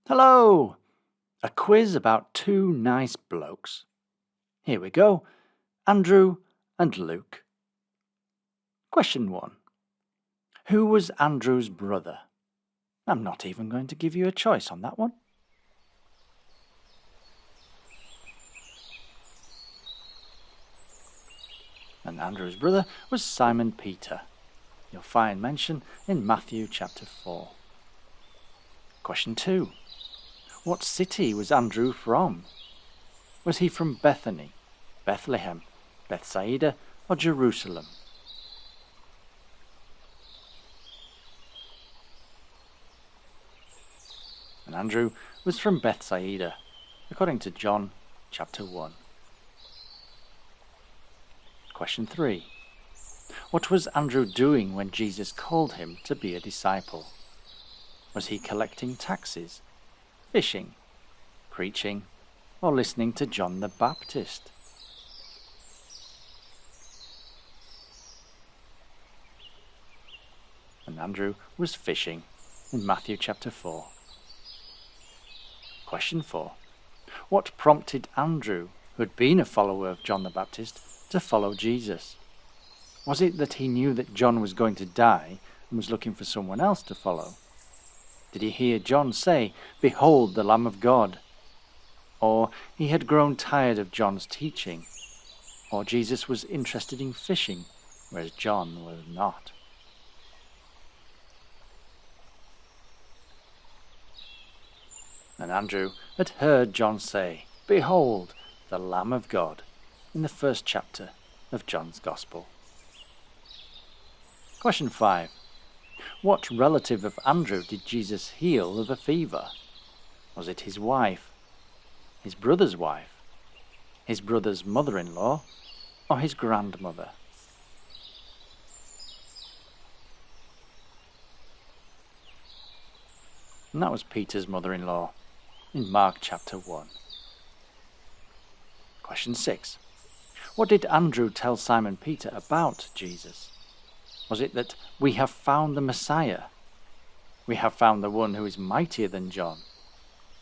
Hello! A quiz about two nice blokes. Here we go. Andrew and Luke. Question 1. Who was Andrew's brother? I'm not even going to give you a choice on that one. And Andrew's brother was Simon Peter. You'll find mention in Matthew chapter 4. Question 2. What city was Andrew from? Was he from Bethany, Bethlehem, Bethsaida, or Jerusalem? And Andrew was from Bethsaida, according to John chapter 1. Question 3. What was Andrew doing when Jesus called him to be a disciple? Was he collecting taxes, fishing, preaching, or listening to John the Baptist? And Andrew was fishing in Matthew chapter 4. Question 4. What prompted Andrew, who had been a follower of John the Baptist, to follow Jesus? Was it that he knew that John was going to die and was looking for someone else to follow? Did he hear John say, "Behold the Lamb of God"? Or he had grown tired of John's teaching? Or Jesus was interested in fishing, whereas John was not? And Andrew had heard John say, "Behold the Lamb of God," in the first chapter of John's Gospel. Question 5. What relative of Andrew did Jesus heal of a fever? Was it his wife, his brother's wife, his brother's mother-in-law, or his grandmother? And that was Peter's mother-in-law in Mark chapter 1. Question 6. What did Andrew tell Simon Peter about Jesus? Was it that we have found the Messiah? We have found the one who is mightier than John?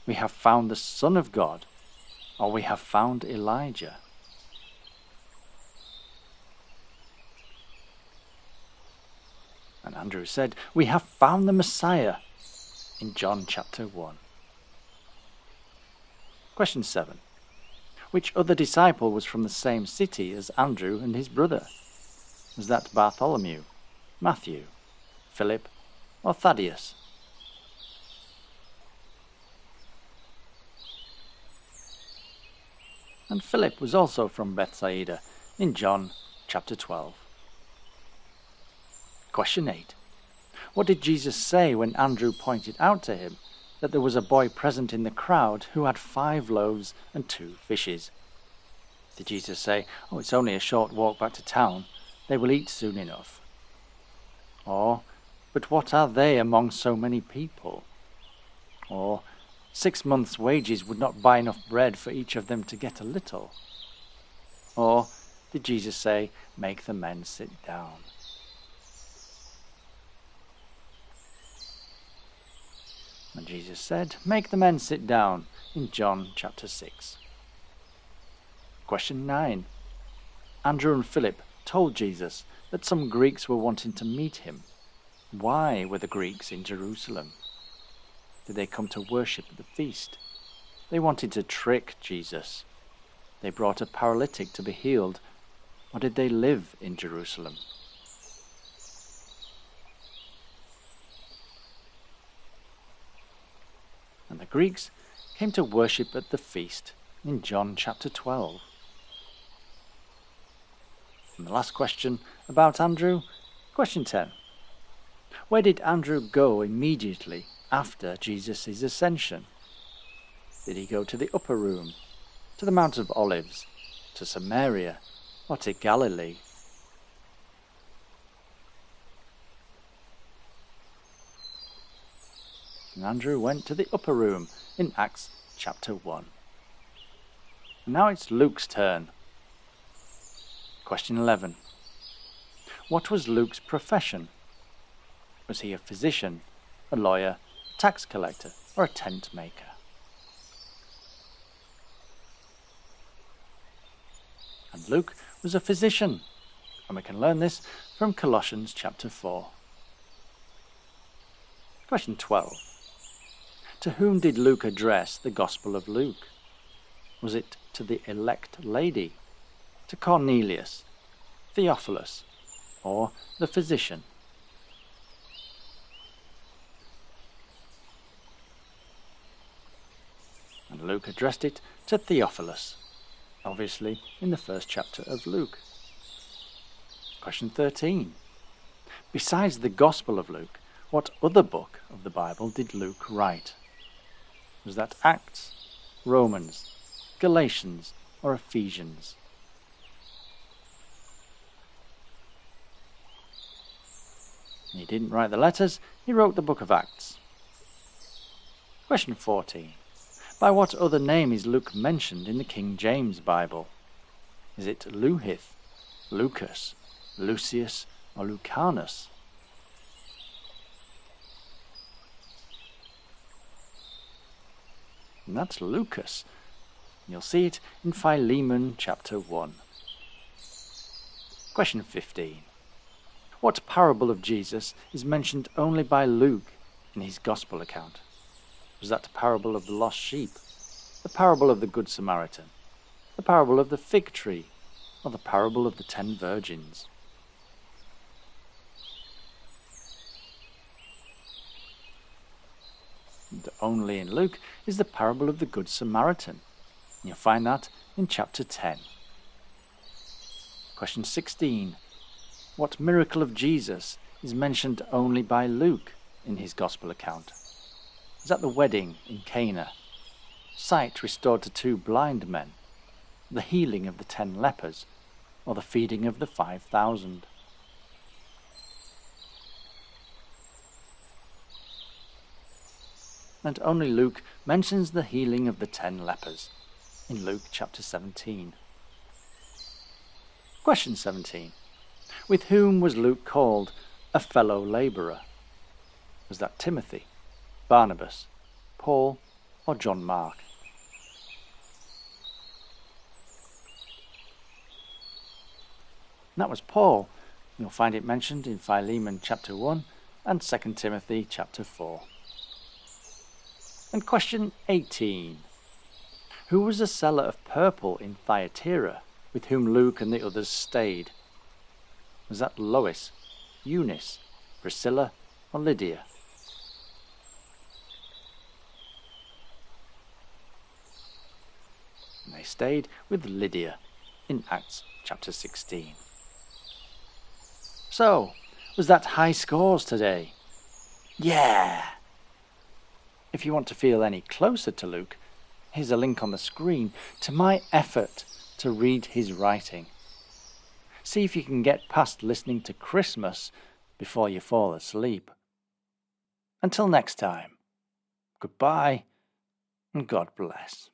We have found the Son of God? Or we have found Elijah? And Andrew said, "We have found the Messiah," in John chapter 1. Question 7. Which other disciple was from the same city as Andrew and his brother? Was that Bartholomew, Matthew, Philip, or Thaddeus? And Philip was also from Bethsaida in John chapter 12. Question 8. What did Jesus say when Andrew pointed out to him that there was a boy present in the crowd who had 5 loaves and 2 fishes? Did Jesus say, "Oh, it's only a short walk back to town. They will eat soon enough"? Or, "But what are they among so many people"? Or, 6 months' wages would not buy enough bread for each of them to get a little"? Or did Jesus say, "Make the men sit down"? And Jesus said, "Make the men sit down," in John chapter 6. Question 9. Andrew and Philip told Jesus that some Greeks were wanting to meet him. Why were the Greeks in Jerusalem? Did they come to worship at the feast? They wanted to trick Jesus. They brought a paralytic to be healed. Or did they live in Jerusalem? And the Greeks came to worship at the feast in John chapter 12. And the last question about Andrew, question 10. Where did Andrew go immediately after Jesus' ascension? Did he go to the upper room, to the Mount of Olives, to Samaria, or to Galilee? And Andrew went to the upper room in Acts chapter 1. And now it's Luke's turn. Question 11. What was Luke's profession? Was he a physician, a lawyer, a tax collector, or a tent maker. And Luke was a physician, and we can learn this from Colossians chapter 4. Question 12. To whom did Luke address the Gospel of Luke? Was it to the elect lady, to Cornelius, Theophilus, or the physician? And Luke addressed it to Theophilus, obviously in the first chapter of Luke. Question 13. Besides the Gospel of Luke, what other book of the Bible did Luke write? Was that Acts, Romans, Galatians, or Ephesians? He didn't write the letters, he wrote the book of Acts. Question 14. By what other name is Luke mentioned in the King James Bible? Is it Luhith, Lucas, Lucius, or Lucanus? And that's Lucas. You'll see it in Philemon chapter 1. Question 15. What parable of Jesus is mentioned only by Luke in his Gospel account? Was that the parable of the lost sheep, the parable of the Good Samaritan, the parable of the fig tree, or the parable of the 10 virgins? And only in Luke is the parable of the Good Samaritan. You'll find that in chapter 10. Question 16. What miracle of Jesus is mentioned only by Luke in his Gospel account? Is that the wedding in Cana, sight restored to 2 blind men, the healing of the 10 lepers, or the feeding of the 5,000? And only Luke mentions the healing of the 10 lepers in Luke chapter 17. Question 17. With whom was Luke called a fellow labourer? Was that Timothy, Barnabas, Paul, or John Mark? And that was Paul. You'll find it mentioned in Philemon chapter 1 and 2 Timothy chapter 4. And question 18. Who was a seller of purple in Thyatira with whom Luke and the others stayed? Was that Lois, Eunice, Priscilla, or Lydia? And they stayed with Lydia in Acts chapter 16. So, was that high scores today? Yeah! If you want to feel any closer to Luke, here's a link on the screen to my effort to read his writing. See if you can get past listening to Christmas before you fall asleep. Until next time, goodbye and God bless.